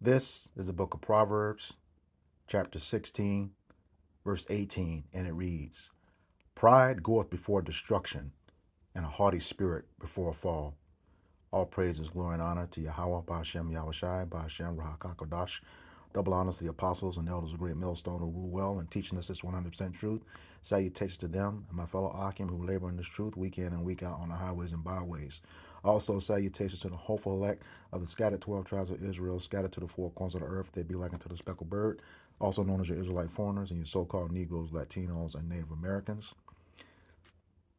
This is the book of Proverbs, chapter 16, verse 18, and it reads, Pride goeth before destruction, and a haughty spirit before a fall. All praises, glory, and honor to Yahweh, Ba'ashem, Yahushai, Ba'ashem, Rahakakodash. Double honors to the apostles and elders of Great Millstone who rule well and teaching us this 100% truth. Salutations to them and my fellow Akim who labor in this truth week in and week out on the highways and byways. Also, salutations to the hopeful elect of the scattered 12 tribes of Israel, scattered to the four corners of the earth. They be like unto the speckled bird, also known as your Israelite foreigners and your so-called Negroes, Latinos, and Native Americans.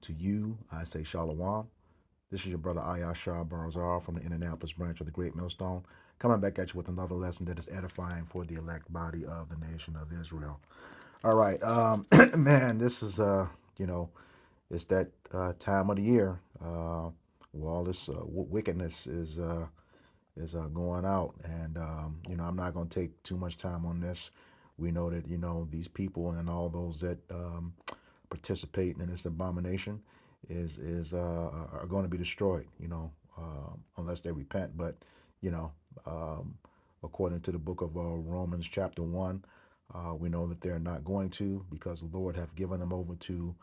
To you, I say Shalom. This is your brother Ayashar Barazar from the Indianapolis branch of the Great Millstone, coming back at you with another lesson that is edifying for the elect body of the nation of Israel. All right, man, this is it's that time of the year where all this wickedness is going out, and I'm not going to take too much time on this. We know that these people and all those that participate in this abomination are going to be destroyed, unless they repent. But according to the book of Romans chapter 1, we know that they're not going to, because the Lord hath given them over to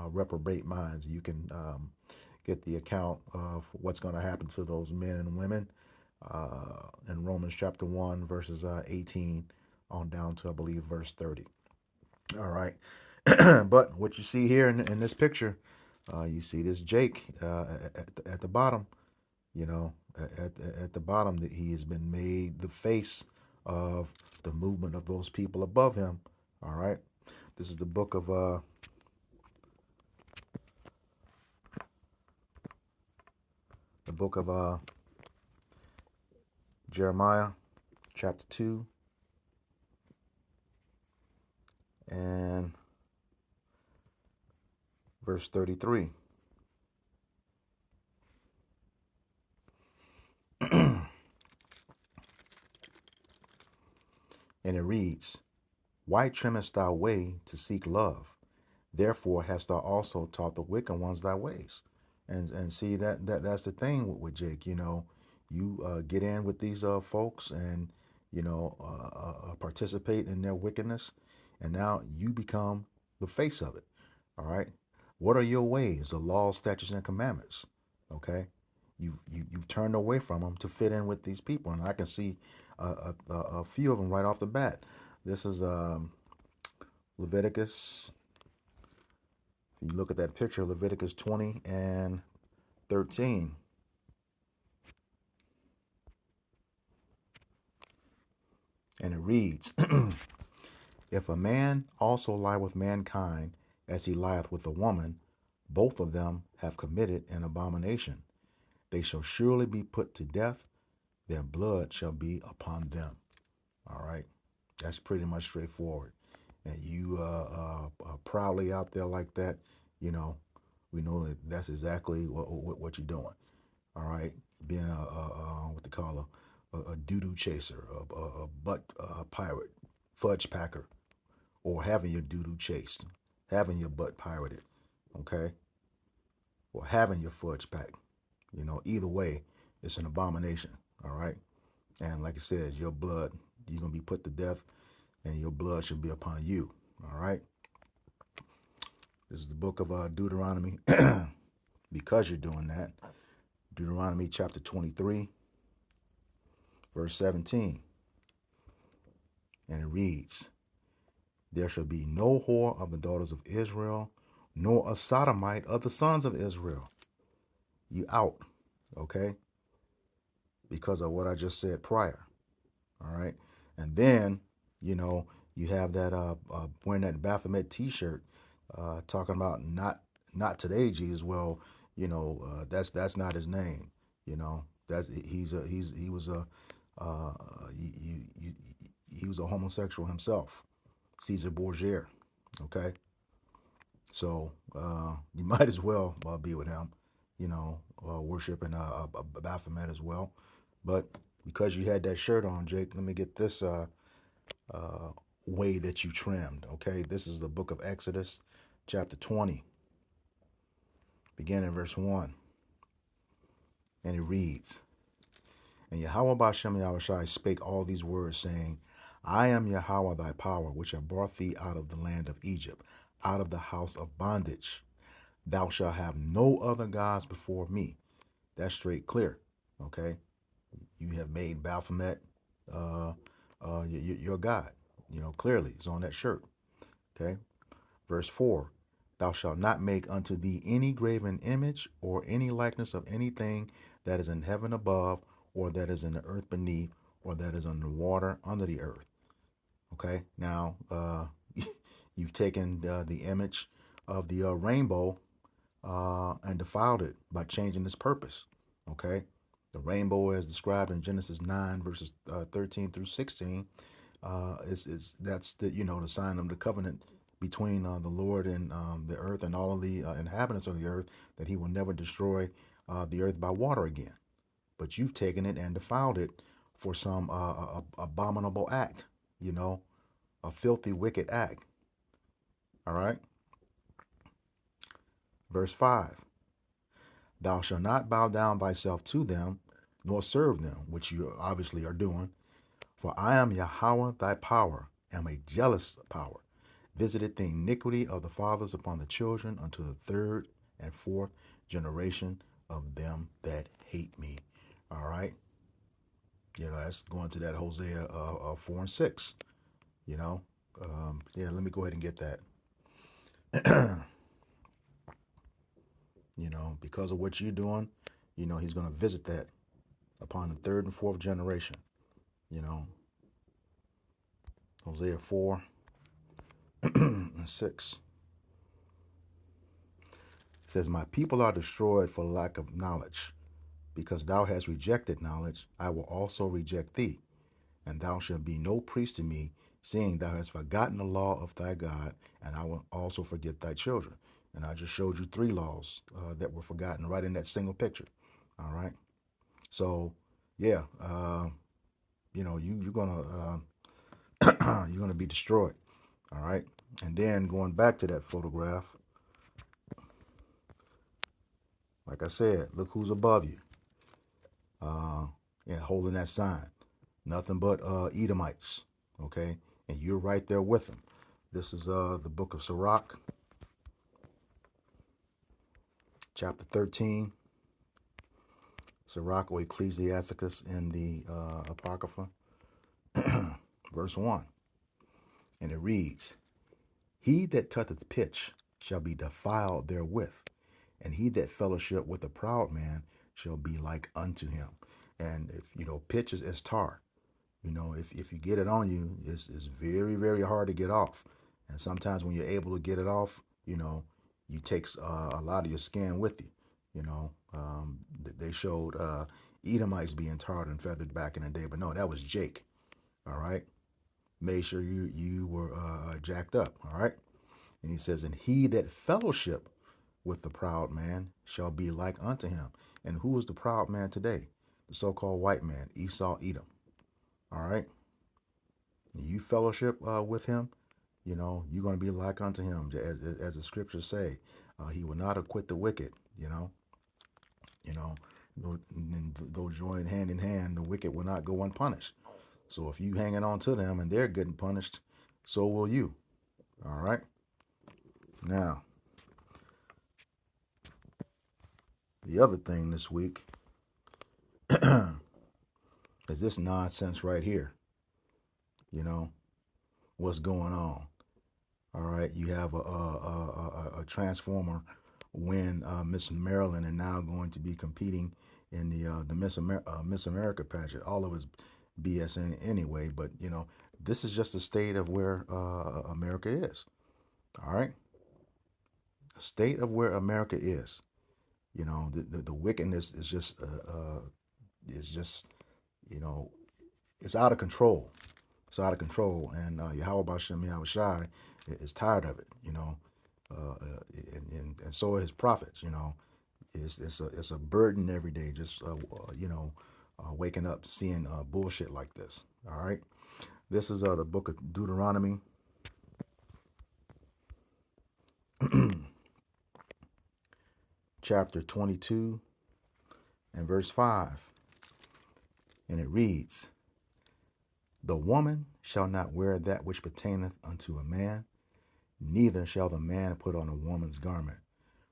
reprobate minds. You can get the account of what's going to happen to those men and women in Romans chapter 1 verses 18 on down to, I believe, verse 30. All right. But what you see here in this picture, you see this Jake at the bottom, at the bottom, that he has been made the face of the movement of those people above him. All right. This is the book of Jeremiah chapter 2 and verse 33. And it reads, Why trimmest thou way to seek love? Therefore hast thou also taught the wicked ones thy ways. And see, that's the thing with Jake. You get in with these folks and participate in their wickedness, and now you become the face of it. All right. What are your ways? The laws, statutes, and commandments. Okay. You've turned away from them to fit in with these people, and I can see a few of them right off the bat. This is Leviticus. If you look at that picture, Leviticus 20 and 13. And it reads, If a man also lie with mankind as he lieth with a woman, both of them have committed an abomination. They shall surely be put to death. Their blood shall be upon them. All right. That's pretty much straightforward. And you proudly out there like that, we know that that's exactly what you're doing. All right. Being what they call a doo-doo chaser, a butt pirate, fudge packer, or having your doo-doo chased, having your butt pirated, okay? Or having your fudge packed. Either way, it's an abomination, all right? And like I said, your blood, you're going to be put to death, and your blood should be upon you, all right? This is the book of Deuteronomy. Because you're doing that, Deuteronomy chapter 23, verse 17. And it reads, There shall be no whore of the daughters of Israel, nor a sodomite of the sons of Israel. You out, okay? Because of what I just said prior, all right? And then, you have that wearing that Baphomet T-shirt, talking about not today, Jesus. Well, that's not his name. He was a homosexual himself, Caesar Borgia. Okay, so you might as well be with him, worshiping Baphomet as well. But because you had that shirt on, Jake, let me get this way that you trimmed. Okay, this is the book of Exodus, chapter 20, beginning verse 1, and it reads, And Yahweh Bashem Yahushai spake all these words, saying, I am Yahweh thy power, which have brought thee out of the land of Egypt, out of the house of bondage. Thou shalt have no other gods before me. That's straight clear. Okay. You have made Baphomet your God. Clearly it's on that shirt. Okay. Verse 4. Thou shalt not make unto thee any graven image or any likeness of anything that is in heaven above, or that is in the earth beneath, or that is on the water under the earth. Okay. Now, you've taken the image of the rainbow and defiled it by changing its purpose. Okay. The rainbow, as described in Genesis 9, verses 13 through 16, that's the sign of the covenant between the Lord and the earth and all of the inhabitants of the earth, that He will never destroy the earth by water again. But you've taken it and defiled it for some abominable act, a filthy, wicked act. All right. Verse 5. Thou shalt not bow down thyself to them, nor serve them, which you obviously are doing. For I am Yahweh thy power, am a jealous power, visited the iniquity of the fathers upon the children unto the third and fourth generation of them that hate me. All right. That's going to that Hosea 4 and 6. Let me go ahead and get that. Because of what you're doing, He's going to visit that upon the third and fourth generation. Hosea 4 and 6. It says, my people are destroyed for lack of knowledge. Because thou hast rejected knowledge, I will also reject thee. And thou shalt be no priest to me, seeing thou hast forgotten the law of thy God, and I will also forget thy children. And I just showed you 3 laws that were forgotten right in that single picture. All right. So, yeah, you're gonna you're gonna be destroyed. All right. And then going back to that photograph, like I said, look who's above you. Holding that sign. Nothing but Edomites. Okay. And you're right there with them. This is the book of Sirach, chapter 13. Sirach or Ecclesiasticus in the Apocrypha, verse 1. And it reads, he that toucheth pitch shall be defiled therewith, and he that fellowship with a proud man shall be like unto him. And if pitch is tar. If you get it on you, it's very, very hard to get off. And sometimes when you're able to get it off, you takes a lot of your skin with you. They showed Edomites being tarred and feathered back in the day, but no, that was Jake. All right. Made sure you were jacked up. All right. And he says, and he that fellowship with the proud man shall be like unto him. And who is the proud man today? The so-called white man, Esau, Edom. All right. You fellowship with him, you're going to be like unto him. As the scriptures say, he will not acquit the wicked, though joined hand in hand, the wicked will not go unpunished. So if you hanging on to them and they're getting punished, so will you. All right. Now, the other thing this week is this nonsense right here. What's going on. All right. You have a transformer win Miss Maryland and now going to be competing in the Miss America pageant. All of it's BS anyway, but this is just a state of where America is. All right, a state of where America is. The wickedness is just it's out of control. It's out of control, and Yahweh Bashem Yahushai is tired of it. And so are his prophets. It's a burden every day. Just waking up seeing bullshit like this. All right, this is the book of Deuteronomy, chapter 22 and verse 5. And it reads, the woman shall not wear that which pertaineth unto a man, neither shall the man put on a woman's garment.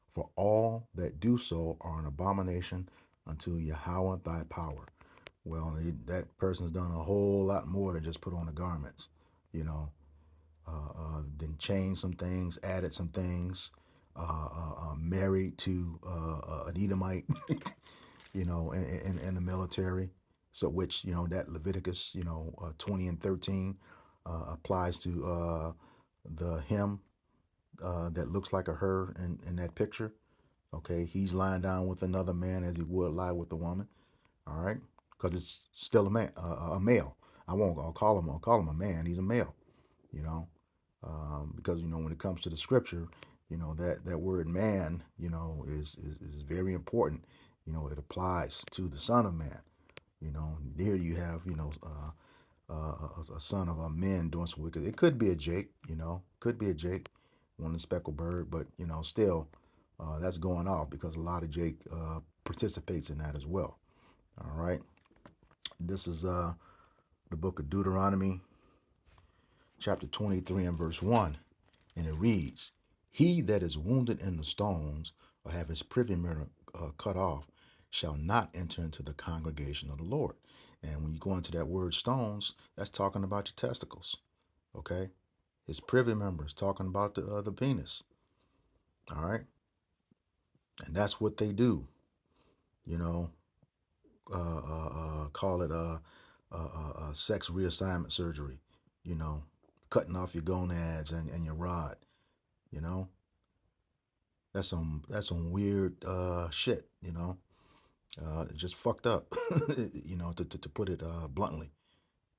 For all that do so are an abomination unto Yahweh thy power. Well, that person's done a whole lot more than just put on the garments, you know. Then changed some things, added some things, married to an Edomite, in the military. So, which, that Leviticus, 20 and 13 applies to the him that looks like a her in that picture. Okay, he's lying down with another man as he would lie with the woman. All right, because it's still a male. I'll call him a man. He's a male. You know, because when it comes to the scripture, that word man, is very important. It applies to the Son of Man. Here you have a son of a man doing some wicked. It could be a Jake, could be a Jake, one of the speckled bird, but still, that's going off because a lot of Jake participates in that as well. All right, this is the book of Deuteronomy, chapter 23 and verse 1. And it reads, he that is wounded in the stones or have his privy member cut off shall not enter into the congregation of the Lord. And when you go into that word stones, that's talking about your testicles. Okay? His privy member is talking about the penis. All right? And that's what they do. Call it sex reassignment surgery. You know, cutting off your gonads and your rod. You know, that's some weird shit. Just fucked up. To put it bluntly.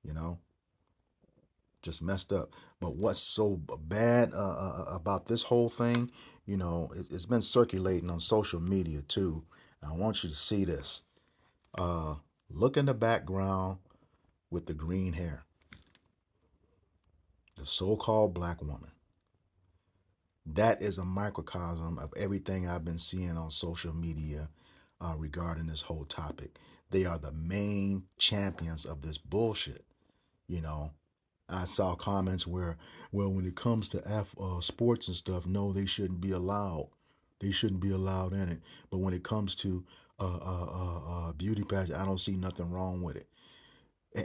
You know, just messed up. But what's so bad about this whole thing? It's been circulating on social media too. I want you to see this. Look in the background with the green hair, the so-called black woman. That is a microcosm of everything I've been seeing on social media regarding this whole topic. They are the main champions of this bullshit. You know, I saw comments where, well, when it comes to sports and stuff, no, they shouldn't be allowed. They shouldn't be allowed in it. But when it comes to beauty pageant, I don't see nothing wrong with it.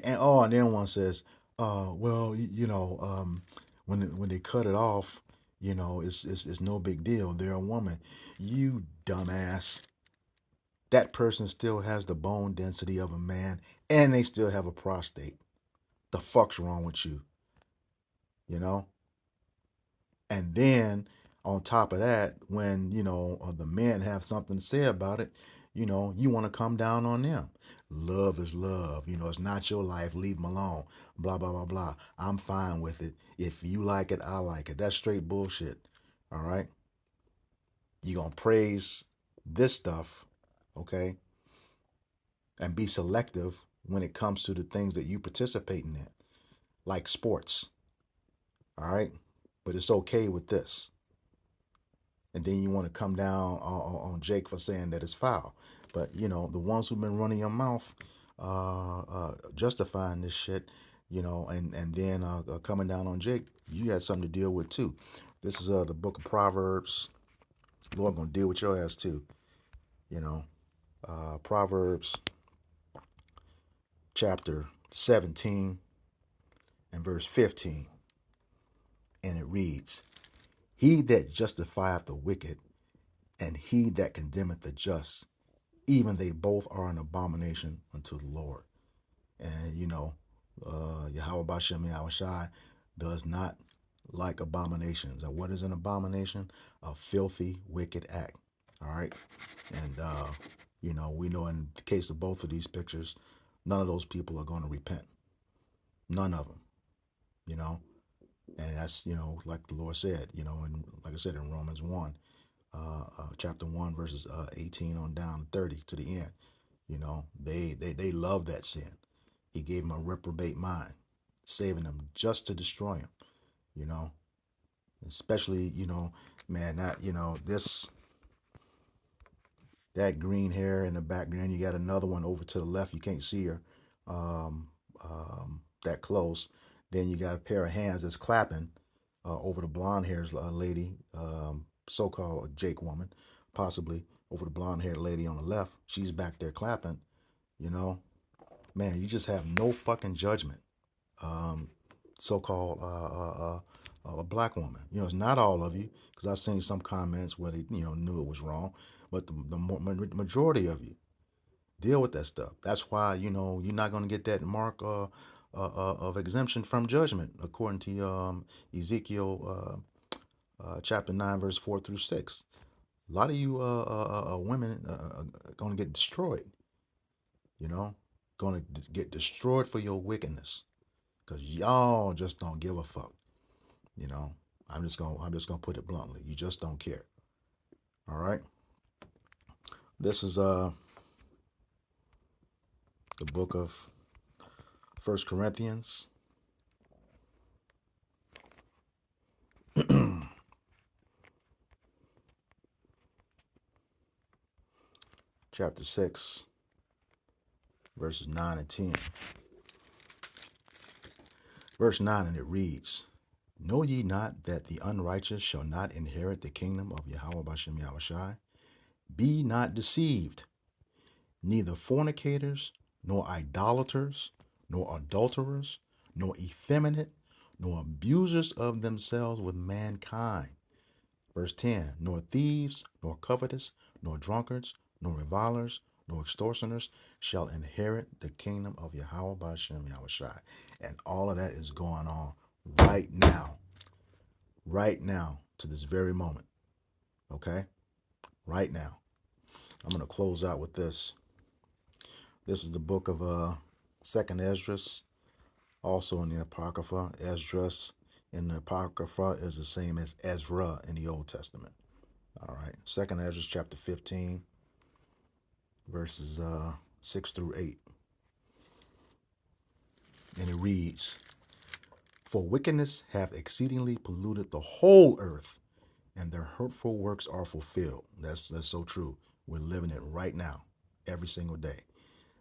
And then one says, well, when they cut it off, it's no big deal. They're a woman. You dumbass. That person still has the bone density of a man, and they still have a prostate. The fuck's wrong with you? You know? And then on top of that, when the men have something to say about it, you want to come down on them. Love is love. It's not your life. Leave them alone. Blah blah blah blah. I'm fine with it. If you like it, I like it. That's straight bullshit. All right. You gonna praise this stuff, okay, and be selective when it comes to the things that you participate in, like sports. All right, but it's okay with this. And then you want to come down on Jake for saying that it's foul. But the ones who've been running your mouth, justifying this shit, and then coming down on Jake, you got something to deal with too. This is the book of Proverbs. Lord gonna deal with your ass too. Proverbs chapter 17 and verse 15, and it reads, "He that justifieth the wicked, and he that condemneth the just, even they both are an abomination unto the Lord." And Yahweh Bashem Yahweh Shai does not like abominations. And what is an abomination? A filthy, wicked act. All right. And we know in the case of both of these pictures, none of those people are going to repent. None of them. You know. And that's like the Lord said. And like I said in Romans 1, chapter 1, verses 18 on down to 30 to the end. They love that sin. He gave them a reprobate mind, saving them just to destroy them. You know, especially man, that that green hair in the background. You got another one over to the left. You can't see her. um, that close. Then you got a pair of hands that's clapping over the blonde haired lady, so-called Jake woman, possibly over the blonde haired lady on the left. She's back there clapping. You know, man, you just have no fucking judgment. Um, so-called a black woman. You know, it's not all of you, because I've seen some comments where they knew it was wrong, but the majority of you deal with that stuff. That's why you're not going to get that mark of exemption from judgment, according to Ezekiel chapter 9, verse 4 through 6. A lot of you women are going to get destroyed. You know, going to get destroyed for your wickedness, because y'all just don't give a fuck. You know, I'm just gonna put it bluntly. You just don't care. All right. This is the book of First Corinthians, chapter 6, verses 9 and 10. Verse 9, and it reads, "Know ye not that the unrighteous shall not inherit the kingdom of Yahweh Bashem Yahushai? Be not deceived, neither fornicators, nor idolaters, nor adulterers, nor effeminate, nor abusers of themselves with mankind." Verse 10, "Nor thieves, nor covetous, nor drunkards, nor revilers, nor extortioners shall inherit the kingdom of Yahweh Bashem Yahushai." And all of that is going on right now, to this very moment. Okay? Right now. I'm going to close out with this. This is the book of Second Esdras, also in the Apocrypha. Esdras in the Apocrypha is the same as Ezra in the Old Testament. All right. Second Esdras chapter 15, verses 6 through 8. And it reads, "For wickedness hath exceedingly polluted the whole earth, and their hurtful works are fulfilled." That's so true. We're living it right now, every single day.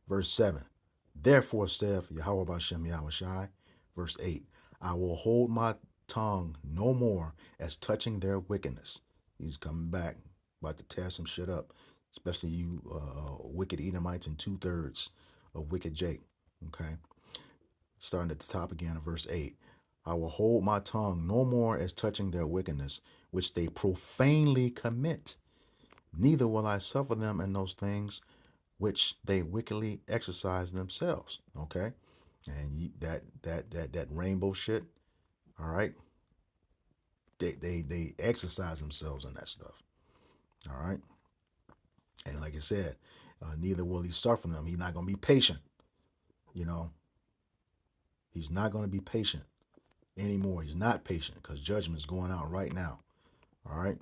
Verse 7, "Therefore saith Yahweh Bashem Yahushai." Verse 8, "I will hold my tongue no more as touching their wickedness." He's coming back, about to tear some shit up, especially you wicked Edomites and 2/3 of wicked Jake. Okay, starting at the top again of verse 8. "I will hold my tongue no more as touching their wickedness, which they profanely commit. Neither will I suffer them in those things which they wickedly exercise themselves." Okay, and that rainbow shit. All right, they exercise themselves in that stuff. All right, and like I said, neither will he suffer them. He's not going to be patient. You know, he's not going to be patient anymore. He's not patient, because judgment is going out right now. All right.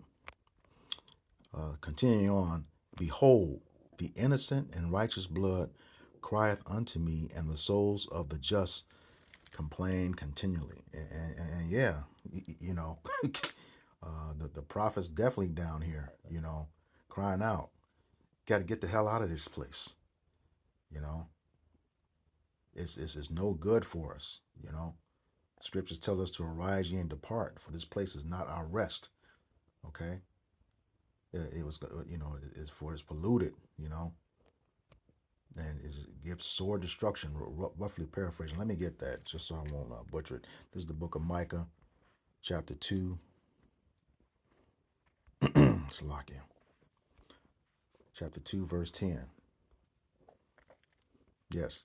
Continuing on, "Behold, the innocent and righteous blood crieth unto me, and the souls of the just complain continually." And yeah, the prophet's definitely down here, crying out, "Got to get the hell out of this place." You know, it's no good for us. Scriptures tell us to arise ye and depart, for this place is not our rest. Okay, it was, it's for it's polluted. And it gives sore destruction, roughly paraphrasing. Let me get that just so I won't butcher it. This is the book of Micah, chapter 2. Salakia. Chapter 2, verse 10. Yes.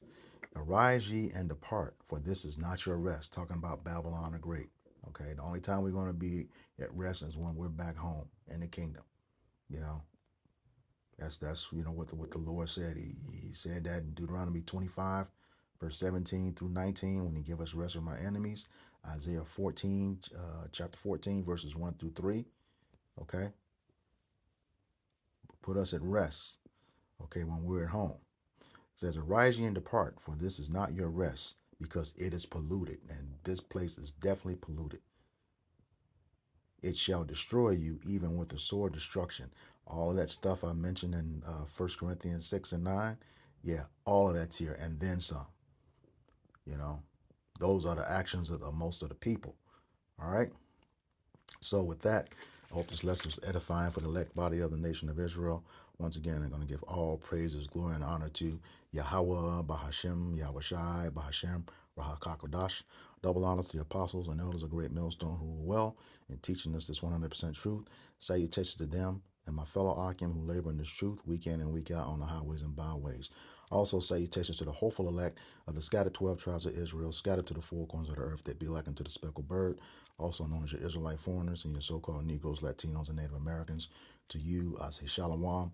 "Arise ye and depart, for this is not your rest." Talking about Babylon the Great. Okay. The only time we're going to be at rest is when we're back home in the kingdom. You know, that's what the Lord said. He said that in Deuteronomy 25, verse 17 through 19, when he give us rest from our enemies. Isaiah 14, chapter 14, verses 1 through 3. Okay. Put us at rest. Okay, when we're at home. It says, "Arise ye and depart, for this is not your rest, because it is polluted." And this place is definitely polluted. "It shall destroy you, even with a sore destruction." All of that stuff I mentioned in 1 Corinthians 6 and 9. Yeah, all of that's here, and then some. You know, those are the actions of most of the people. All right. So with that, I hope this lesson was edifying for the elect body of the nation of Israel. Once again, I'm going to give all praises, glory, and honor to Yahweh, Bahashem, Yahweh Shai, Bahashem, Rahakakodash. Double honors to the apostles and elders of Great Millstone who were well in teaching us this 100% truth. Salutations to them and my fellow Akim who labor in this truth week in and week out on the highways and byways. Also, salutations to the hopeful elect of the scattered 12 tribes of Israel, scattered to the four corners of the earth that be like unto the speckled bird, also known as your Israelite foreigners and your so-called Negroes, Latinos, and Native Americans. To you, I say Shalom,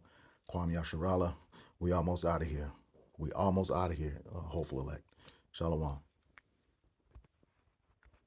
Kwam Yasharala. We almost out of here. We almost out of here, hopeful elect. Shalom.